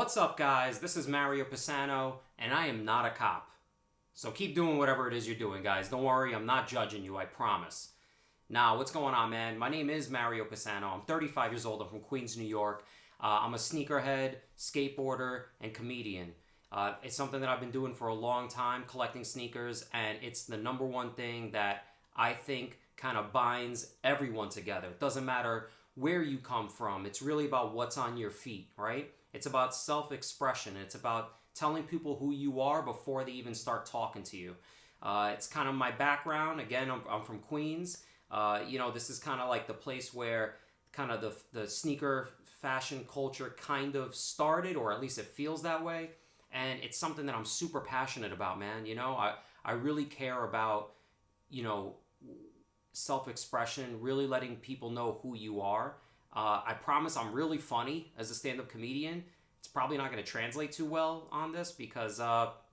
What's up, guys? This is Mario Pisano, and I am not a cop. So keep doing whatever it is you're doing, guys. Don't worry, I'm not judging you, I promise. Now, what's going on, man? My name is Mario Pisano. I'm 35 years old. I'm from Queens, New York. I'm a sneakerhead, skateboarder, and comedian. It's something that I've been doing for a long time, collecting sneakers, and it's the number one thing that I think kind of binds everyone together. It doesn't matter where you come from. It's really about what's on your feet, right? It's about self-expression. It's about telling people who you are before they even start talking to you. It's kind of my background. Again, I'm from Queens. This is kind of like the place where kind of the sneaker fashion culture kind of started, or at least it feels that way. And it's something that I'm super passionate about, man. I really care about, self-expression, really letting people know who you are. I promise I'm really funny as a stand-up comedian. It's probably not going to translate too well on this because,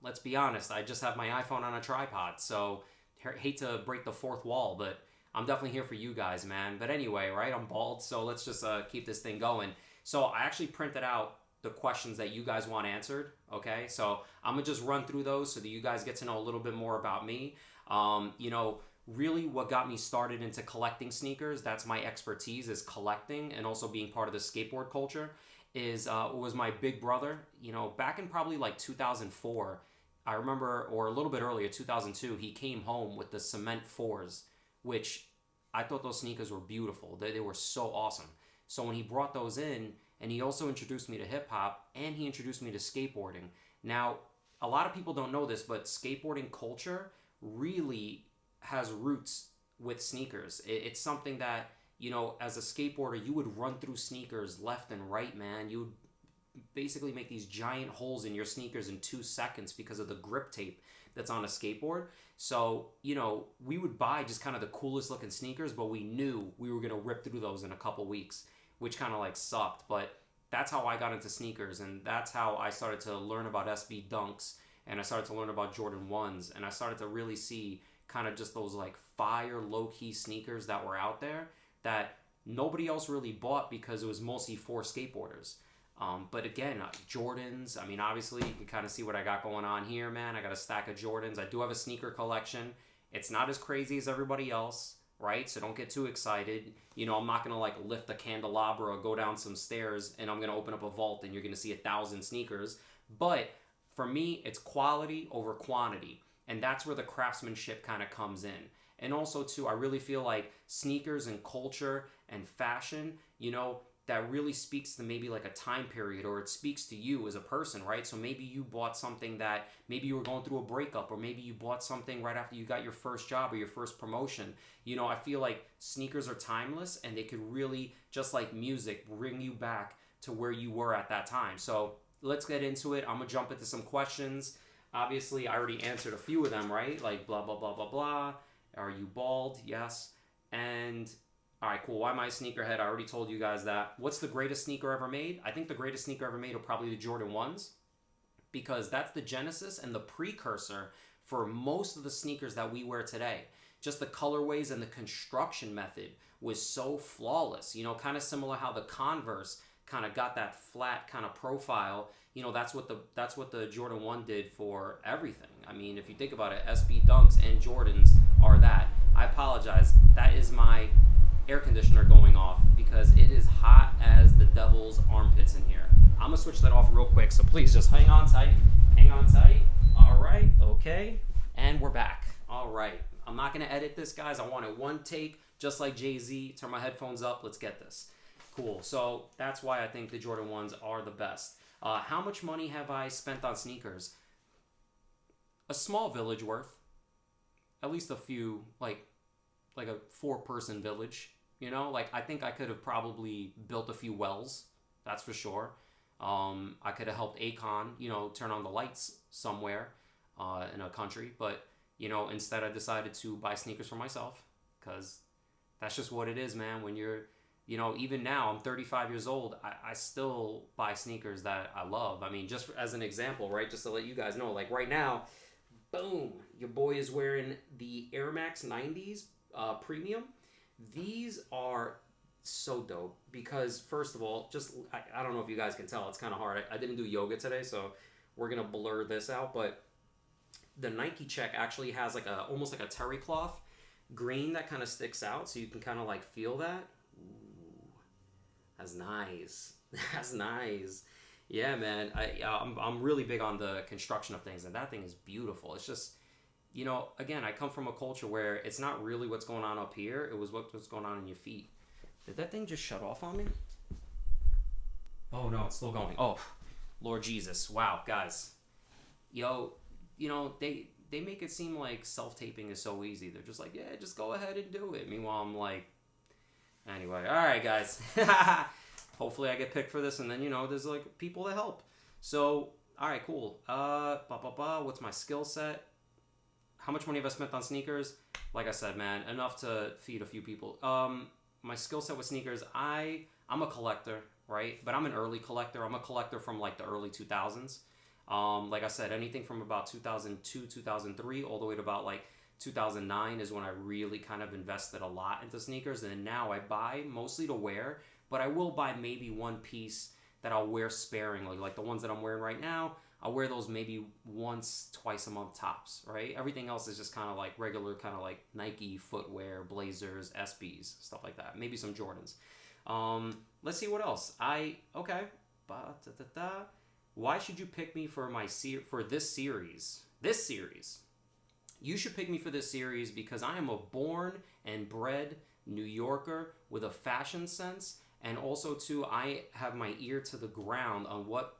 let's be honest, I just have my iPhone on a tripod. So, hate to break the fourth wall, but I'm definitely here for you guys, man. But anyway, right, I'm bald, so let's just keep this thing going. So I actually printed out the questions that you guys want answered, okay? So I'm going to just run through those so that you guys get to know a little bit more about me. Really what got me started into collecting sneakers, that's my expertise, is collecting and also being part of the skateboard culture, was my big brother. Back in probably like 2004, I remember, or a little bit earlier, 2002, he came home with the Cement 4s, which I thought those sneakers were beautiful. They were so awesome. So when he brought those in, and he also introduced me to hip hop, and he introduced me to skateboarding. Now, a lot of people don't know this, but skateboarding culture really has roots with sneakers. It's something that, as a skateboarder, you would run through sneakers left and right, man. You would basically make these giant holes in your sneakers in 2 seconds because of the grip tape that's on a skateboard. So, we would buy just kind of the coolest looking sneakers, but we knew we were going to rip through those in a couple weeks, which kind of like sucked. But that's how I got into sneakers, and that's how I started to learn about SB Dunks, and I started to learn about Jordan 1s, and I started to really see kind of just those like fire low-key sneakers that were out there that nobody else really bought because it was mostly for skateboarders. But again, Jordans, I mean, obviously you can kind of see what I got going on here, man. I got a stack of Jordans. I do have a sneaker collection. It's not as crazy as everybody else, right? So don't get too excited. I'm not going to like lift a candelabra or go down some stairs and I'm going to open up a vault and you're going to see 1,000 sneakers. But for me, it's quality over quantity. And that's where the craftsmanship kind of comes in. And also, too, I really feel like sneakers and culture and fashion, that really speaks to maybe like a time period, or it speaks to you as a person, right? So maybe you bought something that maybe you were going through a breakup, or maybe you bought something right after you got your first job or your first promotion. I feel like sneakers are timeless and they could really, just like music, bring you back to where you were at that time. So let's get into it. I'm going to jump into some questions. Obviously, I already answered a few of them, right? Like blah, blah, blah, blah, blah. Are you bald? Yes. And all right, cool. Why am I a sneakerhead? I already told you guys that. What's the greatest sneaker ever made? I think the greatest sneaker ever made are probably the Jordan 1s, because that's the genesis and the precursor for most of the sneakers that we wear today. Just the colorways and the construction method was so flawless. Kind of similar how the Converse kind of got that flat kind of profile. That's what the Jordan 1 did for everything. I mean, if you think about it, SB Dunks and Jordans are that. I apologize. That is my air conditioner going off because it is hot as the devil's armpits in here. I'm going to switch that off real quick, so please just hang on tight. Hang on tight. All right. Okay. And we're back. All right. I'm not going to edit this, guys. I want it one take, just like Jay-Z. Turn my headphones up. Let's get this. Cool. So that's why I think the Jordan 1s are the best. How much money have I spent on sneakers? A small village worth. At least a few, like a 4-person village. I think I could have probably built a few wells. That's for sure. I could have helped Akon, turn on the lights somewhere in a country. But, instead I decided to buy sneakers for myself because that's just what it is, man. When you're... even now, I'm 35 years old, I still buy sneakers that I love. I mean, just as an example, right? Just to let you guys know, like right now, boom, your boy is wearing the Air Max 90s Premium. These are So dope because first of all, I don't know if you guys can tell, it's kind of hard. I didn't do yoga today, so we're gonna blur this out. But the Nike check actually has like a almost like a terry cloth green that kind of sticks out, so you can kind of like feel that. Ooh, that's nice. That's nice. Yeah, man. I'm really big on the construction of things, and that thing is beautiful. It's just, again, I come from a culture where it's not really what's going on up here. It was what's going on in your feet. Did that thing just shut off on me? Oh no, it's still going. Oh, Lord Jesus. Wow, guys. Yo, they make it seem like self-taping is so easy. They're just like, yeah, just go ahead and do it. Meanwhile, I'm like, anyway, all right, guys. Hopefully I get picked for this, and then, there's like people that help. So, all right, cool. What's my skill set? How much money have I spent on sneakers? Like I said, man, enough to feed a few people. My skill set with sneakers, I'm a collector, right? But I'm an early collector. I'm a collector from like the early 2000s. Like I said, anything from about 2002, 2003, all the way to about like 2009 is when I really kind of invested a lot into sneakers. And now I buy mostly to wear, but I will buy maybe one piece that I'll wear sparingly. Like the ones that I'm wearing right now, I'll wear those maybe once, twice a month tops, right? Everything else is just kind of like regular, kind of like Nike footwear, Blazers, SBs, stuff like that. Maybe some Jordans. Let's see what else. Okay. Why should you pick me for for this series? This series. You should pick me for this series because I am a born and bred New Yorker with a fashion sense, and also too, I have my ear to the ground on what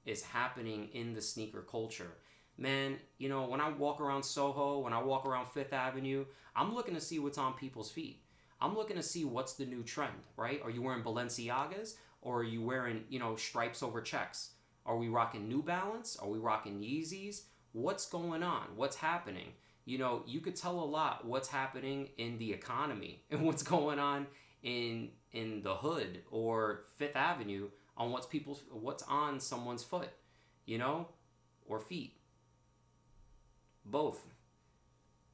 is happening in the sneaker culture. Man, when I walk around Soho, when I walk around Fifth Avenue, I'm looking to see what's on people's feet. I'm looking to see what's the new trend, right? Are you wearing Balenciagas, or are you wearing, stripes over checks? Are we rocking New Balance? Are we rocking Yeezys? What's going on? What's happening? You could tell a lot what's happening in the economy and what's going on in the hood or Fifth Avenue on what's on someone's foot, or feet. Both.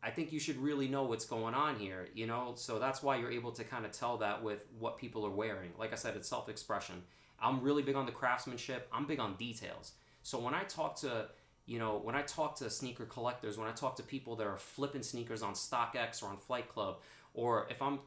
I think you should really know what's going on here, so that's why you're able to kind of tell that with what people are wearing. Like I said, it's self-expression. I'm really big on the craftsmanship. I'm big on details. So when I talk to sneaker collectors, when I talk to people that are flipping sneakers on StockX or on Flight Club, or if I'm,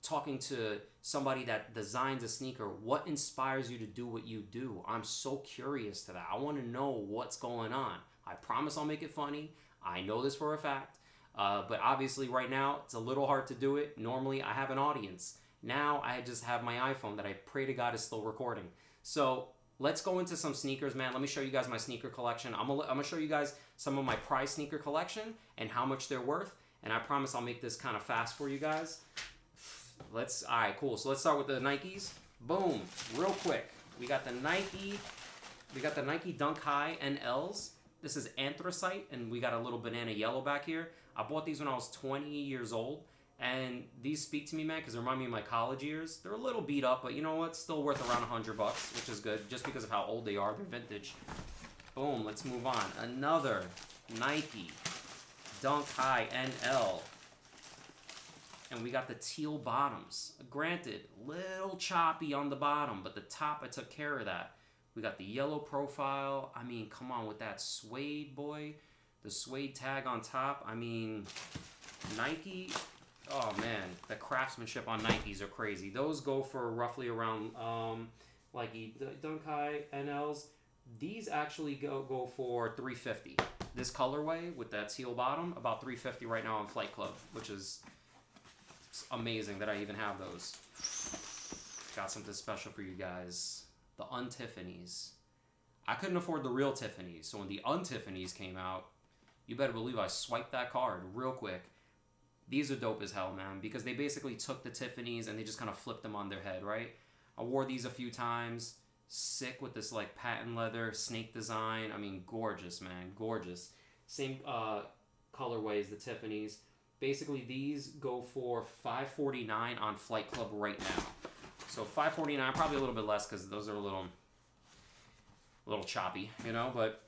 talking to somebody that designs a sneaker, what inspires you to do what you do? I'm so curious to that. I want to know what's going on. I promise I'll make it funny. I know this for a fact. But obviously right now, it's a little hard to do it. Normally, I have an audience. Now, I just have my iPhone that I pray to God is still recording. So, let's go into some sneakers, man. Let me show you guys my sneaker collection. I'm gonna show you guys some of my prize sneaker collection and how much they're worth. And I promise I'll make this kind of fast for you guys. All right, cool. So let's start with the Nikes. Boom, real quick. We got the Nike Dunk High NLs. This is anthracite, and we got a little banana yellow back here. I bought these when I was 20 years old, and these speak to me, man, because they remind me of my college years. They're a little beat up, but you know what? Still worth around $100, which is good, just because of how old they are. They're vintage. Boom, let's move on. Another Nike Dunk High NL. And we got the teal bottoms. Granted, little choppy on the bottom, but the top, I took care of that. We got the yellow profile. I mean, come on with that suede, boy. The suede tag on top. I mean, Nike, oh man, the craftsmanship on Nikes are crazy. Those go for roughly around, like the Dunk High NLs. These actually go for $350. This colorway with that teal bottom, about $350 right now on Flight Club, which is amazing that I even have those. Got something special for you guys. The Un-Tiffany's. I couldn't afford the real Tiffany's, so when the Un-Tiffany's came out, you better believe I swiped that card real quick. These are dope as hell, man, because they basically took the Tiffany's and they just kind of flipped them on their head, right? I wore these a few times. Sick with this like patent leather snake design. I mean, gorgeous, man, gorgeous. Same colorway as the Tiffany's. Basically, these go for $549 on Flight Club right now. So $549, probably a little bit less because those are a little choppy, But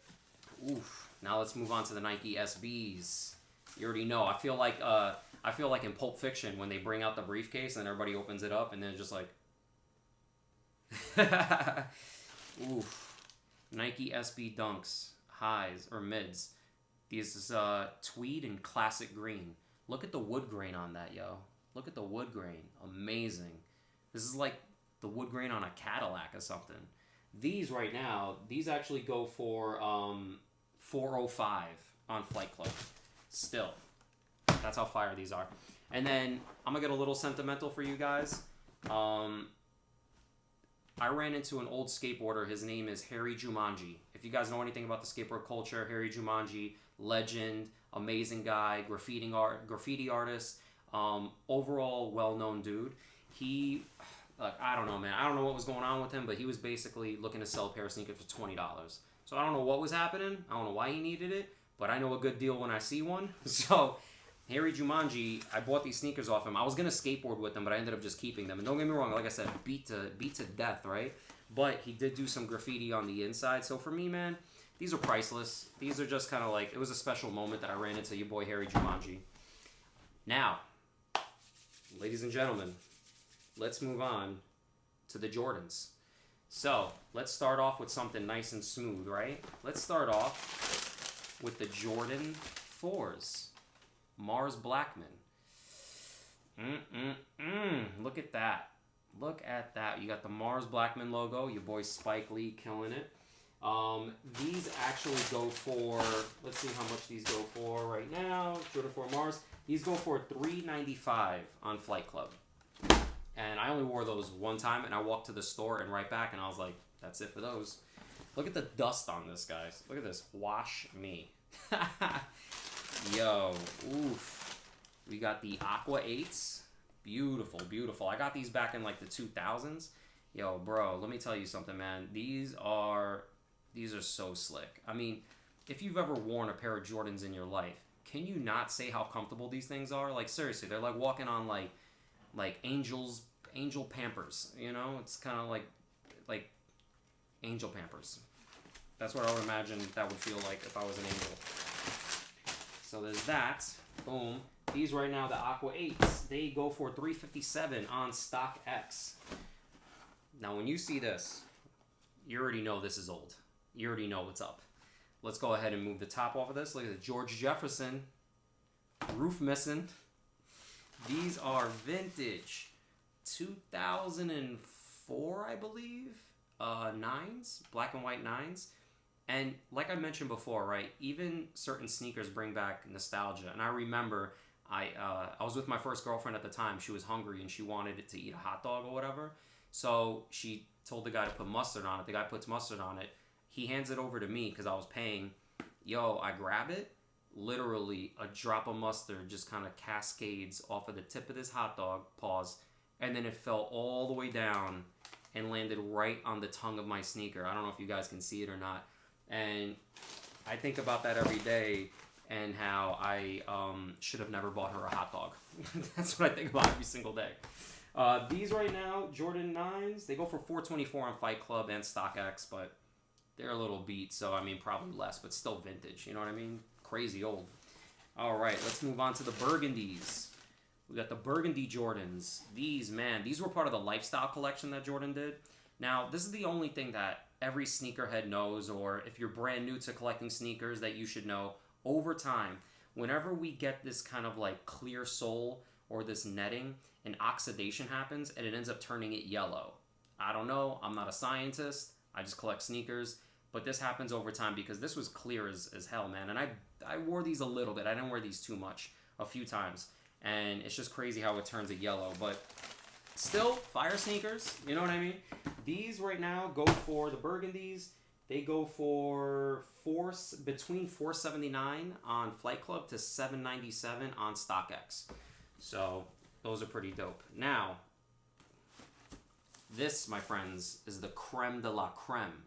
oof. Now let's move on to the Nike SBs. You already know. I feel like I feel like in Pulp Fiction when they bring out the briefcase and everybody opens it up and then it's just like, oof. Nike SB Dunks, highs or mids. These is tweed and classic green. Look at the wood grain on that, yo. Look at the wood grain. Amazing. This is like the wood grain on a Cadillac or something. These right now, these actually go for $405 on Flight Club. Still. That's how fire these are. And then I'm going to get a little sentimental for you guys. I ran into an old skateboarder. His name is Harry Jumanji. If you guys know anything about the skateboard culture, Harry Jumanji, legend, amazing guy, graffiti artist, overall well-known dude. He, I don't know, man. I don't know what was going on with him, but he was basically looking to sell a pair of sneakers for $20. So I don't know what was happening. I don't know why he needed it, but I know a good deal when I see one. So Harry Jumanji, I bought these sneakers off him. I was gonna skateboard with them, but I ended up just keeping them. And don't get me wrong, like I said, beat to death, right? But he did do some graffiti on the inside. So for me, man, these are priceless. These are just kind of like, it was a special moment that I ran into your boy Harry Jumanji. Now, ladies and gentlemen, let's move on to the Jordans. So let's start off with something nice and smooth, right? Let's start off with the Jordan 4s. Mars Blackman. Look at that. Look at that. You got the Mars Blackman logo. Your boy Spike Lee killing it. These actually go for, let's see how much these go for right now. Jordan 4 Mars. These go for $395 on Flight Club. And I only wore those one time, and I walked to the store and right back, and I was like, that's it for those. Look at the dust on this, guys. Look at this. Wash me. Yo, oof. We got the Aqua 8s. Beautiful, beautiful. I got these back in like the 2000s. Yo, bro, let me tell you something, man. These are so slick. I mean, if you've ever worn a pair of Jordans in your life, can you not say how comfortable these things are? Like, seriously, they're like walking on like angel Pampers, you know? It's kind of like angel Pampers. That's what I would imagine that would feel like if I was an angel. So there's that. Boom. These right now, the Aqua 8s, they go for $357 on StockX. Now, when you see this, you already know this is old. You already know what's up. Let's go ahead and move the top off of this. Look at the George Jefferson. Roof missing. These are vintage 2004, I believe. 9s, black and white 9s. And like I mentioned before, right, even certain sneakers bring back nostalgia. And I remember I was with my first girlfriend at the time. She was hungry and she wanted it to eat a hot dog or whatever. So she told the guy to put mustard on it. The guy puts mustard on it. He hands it over to me because I was paying. Yo, I grab it. Literally, a drop of mustard just kind of cascades off of the tip of this hot dog, pause, and then it fell all the way down and landed right on the tongue of my sneaker. I don't know if you guys can see it or not. And I think about that every day and how I should have never bought her a hot dog. That's what I think about every single day. These right now, Jordan 9s, they go for $424 on Fight Club and StockX, but they're a little beat, so I mean probably less, but still vintage, you know what I mean? Crazy old. All right, let's move on to the Burgundies. We got the Burgundy Jordans. These, man, these were part of the lifestyle collection that Jordan did. Now, this is the only thing that every sneakerhead knows, or if you're brand new to collecting sneakers, that you should know. Over time, whenever we get this kind of like clear sole or this netting, an oxidation happens and it ends up turning it yellow. I don't know. I'm not a scientist. I just collect sneakers. But this happens over time because this was clear as hell, man. And I wore these a little bit. I didn't wear these too much, a few times. And it's just crazy how it turns it yellow. But still, fire sneakers. You know what I mean? These right now go for, the Burgundies, they go for between $479 on Flight Club to $797 on StockX. So those are pretty dope. Now, this, my friends, is the creme de la creme.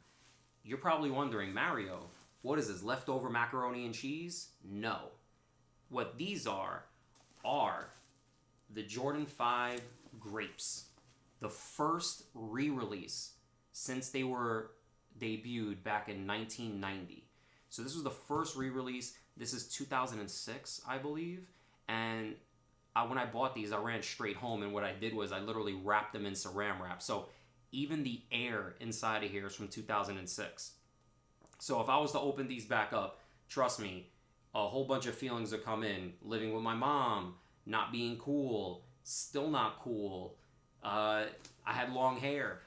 You're probably wondering, Mario, what is this, leftover macaroni and cheese? No. What these are the Jordan 5 Grapes. The first re-release since they were debuted back in 1990. So this was the first re-release. This is 2006, I believe. And when I bought these, I ran straight home, and what I did was I literally wrapped them in saran wrap. So even the air inside of here is from 2006. So if I was to open these back up, trust me, a whole bunch of feelings would come in. Living with my mom, not being cool, still not cool. I had long hair.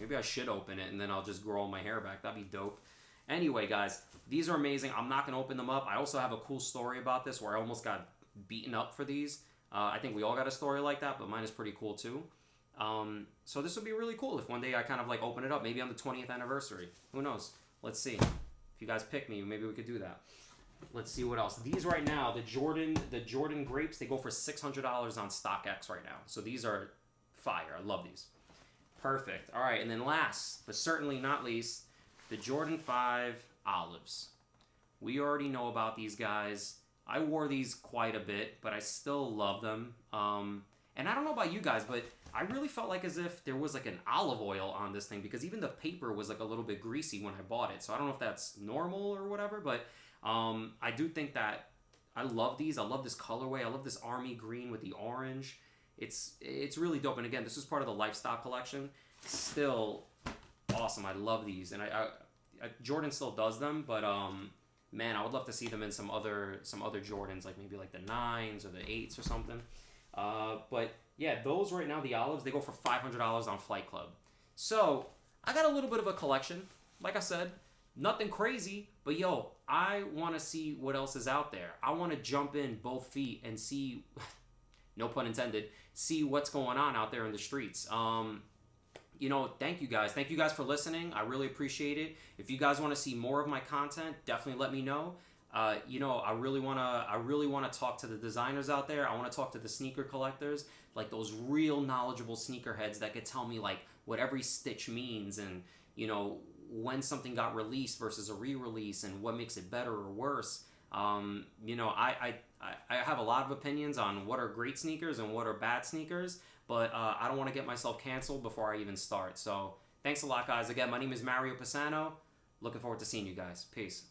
Maybe I should open it and then I'll just grow all my hair back. That'd be dope. Anyway, guys, these are amazing. I'm not going to open them up. I also have a cool story about this where I almost got beaten up for these. I think we all got a story like that, but mine is pretty cool too. So this would be really cool if one day I kind of like open it up, maybe on the 20th anniversary. Who knows? Let's see. If you guys pick me, maybe we could do that. Let's see what else. These right now, the Jordan grapes, they go for $600 on StockX right now. So these are fire. I love these. Perfect. All right, and then last, but certainly not least, the Jordan 5 olives. We already know about these guys. I wore these quite a bit, but I still love them. And I don't know about you guys, but I really felt like as if there was like an olive oil on this thing, because even the paper was like a little bit greasy when I bought it. So I don't know if that's normal or whatever, but I do think that I love these. I love this colorway. I love this army green with the orange. It's really dope. And again, this is part of the lifestyle collection. Still awesome. I love these. And I Jordan still does them, but man, I would love to see them in some other Jordans, like maybe like the 9s or the 8s or something. But yeah, those right now, the olives, they go for $500 on Flight Club. So I got a little bit of a collection. Like I said, nothing crazy, but yo, I want to see what else is out there. I want to jump in both feet and see, no pun intended, see what's going on out there in the streets. You know, thank you guys. Thank you guys for listening. I really appreciate it. If you guys want to see more of my content, definitely let me know. You know, I really wanna talk to the designers out there. I want to talk to the sneaker collectors, like those real knowledgeable sneakerheads that could tell me like what every stitch means, and you know, when something got released versus a re-release, and what makes it better or worse. You know, I have a lot of opinions on what are great sneakers and what are bad sneakers, but I don't want to get myself canceled before I even start. So thanks a lot, guys. Again, my name is Mario Pisano. Looking forward to seeing you guys. Peace.